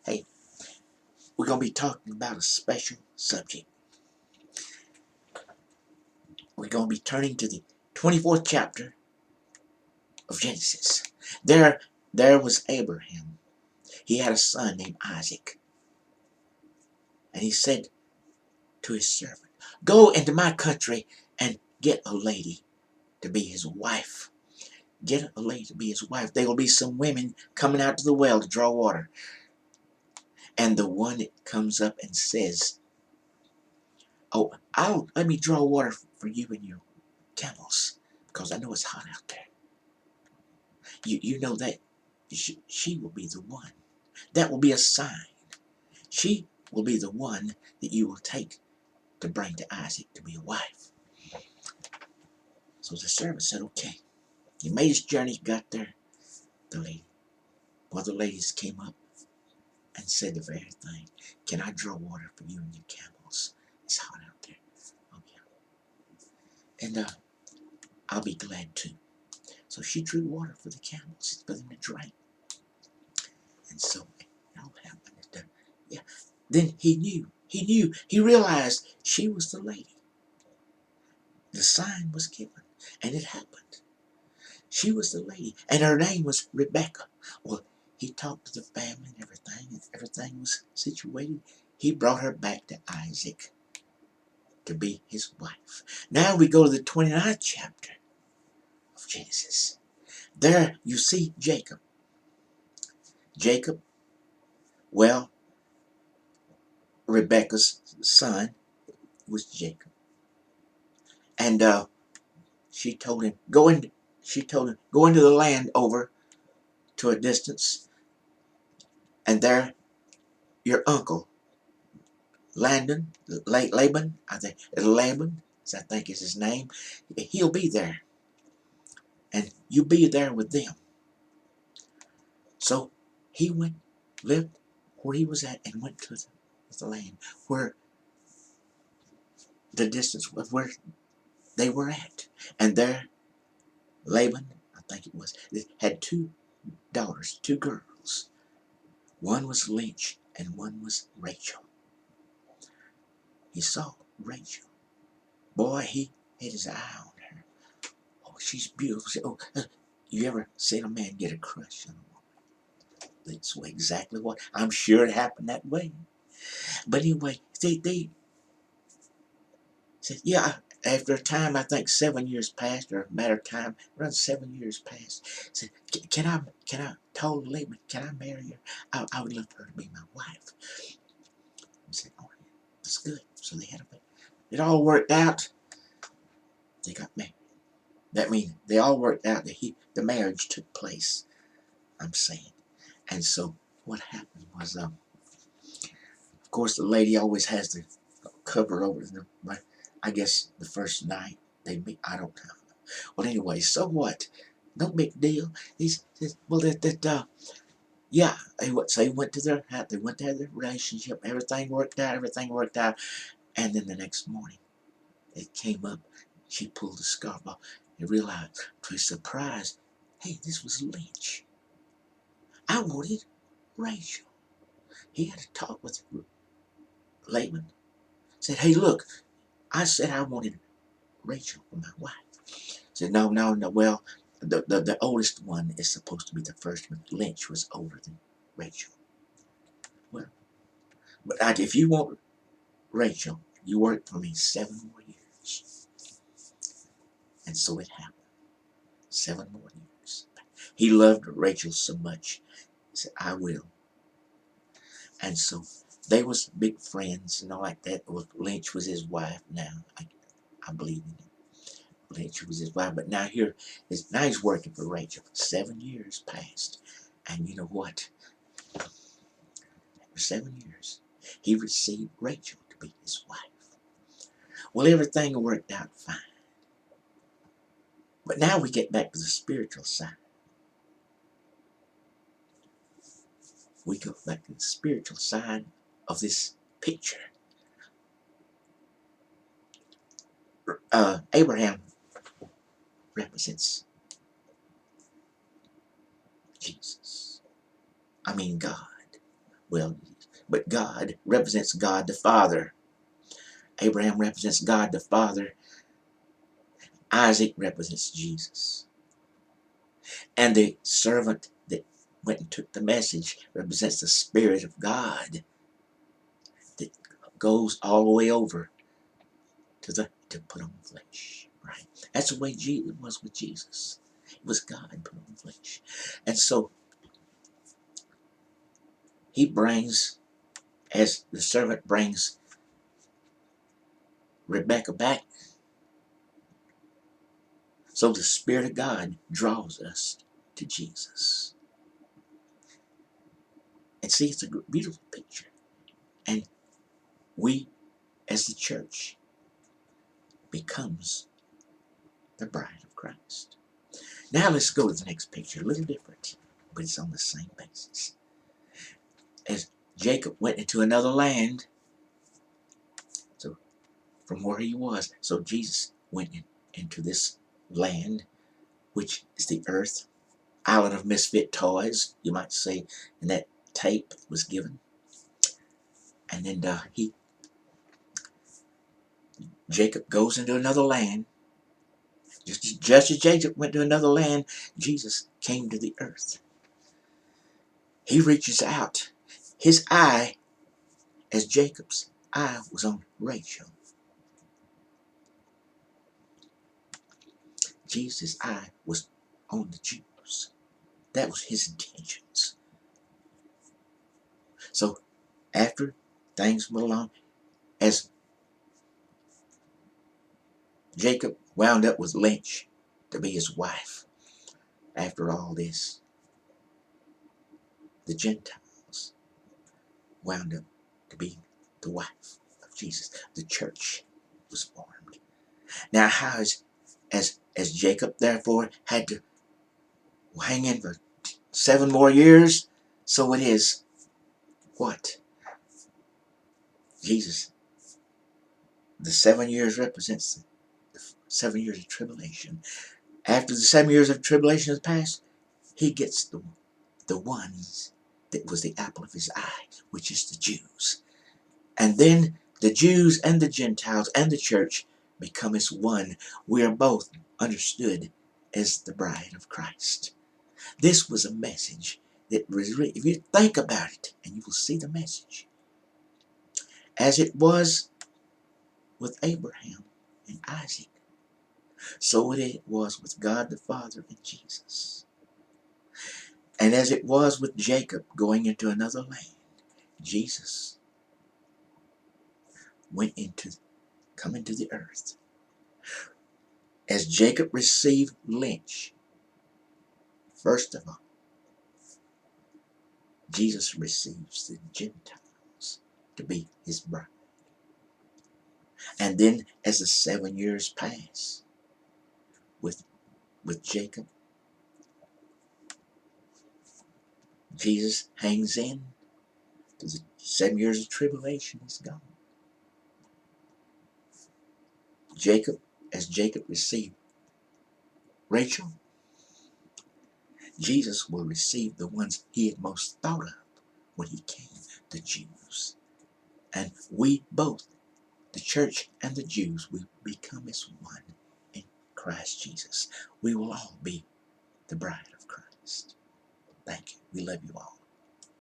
Hey, we're going to be talking about a special subject. We're going to be turning to the 24th chapter of Genesis. There was Abraham. He had a son named Isaac. And he said to his servant, "Go into my country and get a lady to be his wife." Get a lady to be his wife. There will be some women coming out to the well to draw water. And the one that comes up and says, "Oh, let me draw water for you and your camels, because I know it's hot out there." You know that she will be the one. That will be a sign. She will be the one that you will take to bring to Isaac to be a wife. So the servant said, okay. He made his journey, got there. One of the ladies came up and said the very thing. "Can I draw water for you and your camels? It's hot out there." "Oh yeah." "And I'll be glad to." So she drew water for the camels for them to drink. And so it all happened. Yeah. Then he realized she was the lady. The sign was given, and it happened. She was the lady, and her name was Rebecca. Well, he talked to the family and everything was situated. He brought her back to Isaac to be his wife. Now we go to the 29th chapter of Genesis. There you see Jacob. Well, Rebecca's son was Jacob. And she told him, go into the land over to a distance, and there your uncle, Laban, I think is his name, he'll be there. And you be there with them. So he lived where he was at, and went to the land where the distance of where they were at. And there Laban, I think it was, had two daughters, two girls. One was Lynch and one was Rachel. He saw Rachel. Boy, he had his eye on her. Oh, she's beautiful. You ever seen a man get a crush on a woman? That's exactly what. I'm sure it happened that way. But anyway, they said, yeah, after a time, I think 7 years passed, or a matter of time, around 7 years passed. Said, can I told Laban, can I marry her? I would love her to be my wife. He said, oh, that's good. So they had a baby. It all worked out. They got married. That means they all worked out. The marriage took place, I'm saying. And so what happened was, of course, the lady always has the cover over them. I guess the first night they meet, I don't know. Well, anyway, so what? No big deal. He says, well, yeah, they went to their house. They went to their relationship. Everything worked out. And then the next morning, it came up. She pulled the scarf off and realized, to his surprise, hey, this was Lynch. I wanted Rachel. He had to talk with Laban. Said, hey, look, I said I wanted Rachel for my wife. Said, no. Well, the oldest one is supposed to be the first one. Lynch was older than Rachel. Well, but if you want Rachel, you work for me 7 more years. And so it happened. 7 more years. He loved Rachel so much. He said, I will. And so they was big friends and all like that. Lynch was his wife now. I believe in it. Lynch was his wife. But now he's working for Rachel. 7 years passed. And you know what? For 7 years, he received Rachel to be his wife. Well, everything worked out fine. But now we get back to the spiritual side. We go back to the spiritual side of this picture. Abraham represents Jesus. I mean God. Well, but God represents God the Father. Abraham represents God the Father. Isaac represents Jesus. And the servant that went and took the message represents the Spirit of God that goes all the way over to put on flesh. Right? That's the way it was with Jesus. It was God put on flesh. And so he brings, as the servant brings Rebecca back, so the Spirit of God draws us to Jesus. And see, it's a beautiful picture. And we, as the church, becomes the bride of Christ. Now let's go to the next picture. A little different, but it's on the same basis. As Jacob went into another land, so from where he was, so Jesus went into this land, which is the earth, island of misfit toys, you might say, and that tape was given. And then Jacob goes into another land. Just as Jacob went to another land, Jesus came to the earth. He reaches out. His eye, as Jacob's eye, was on Rachel. Jesus' eye was on the Jews. That was his intentions. So after things went along, as Jacob wound up with Lynch to be his wife, after all this, the Gentiles wound up to be the wife of Jesus. The church was formed. Now, how is, as Jacob therefore had to hang in for 7 more years, so it is what? Jesus, the 7 years represents the 7 years of tribulation. After the 7 years of tribulation has passed, he gets the ones that was the apple of his eye, which is the Jews. And then the Jews and the Gentiles and the church become as one. We are both understood as the bride of Christ. This was a message that was, if you think about it, and you will see the message, as it was with Abraham and Isaac, so it was with God the Father and Jesus. And as it was with Jacob going into another land, Jesus come into the earth. As Jacob received Lynch, first of all, Jesus receives the Gentiles to be his bride. And then as the 7 years pass with Jacob, Jesus hangs in to the 7 years of tribulation is gone. As Jacob received Rachel, Jesus will receive the ones he had most thought of when he came, the Jews. And we both, the church and the Jews, we become as one in Christ Jesus. We will all be the bride of Christ. Thank you. We love you all.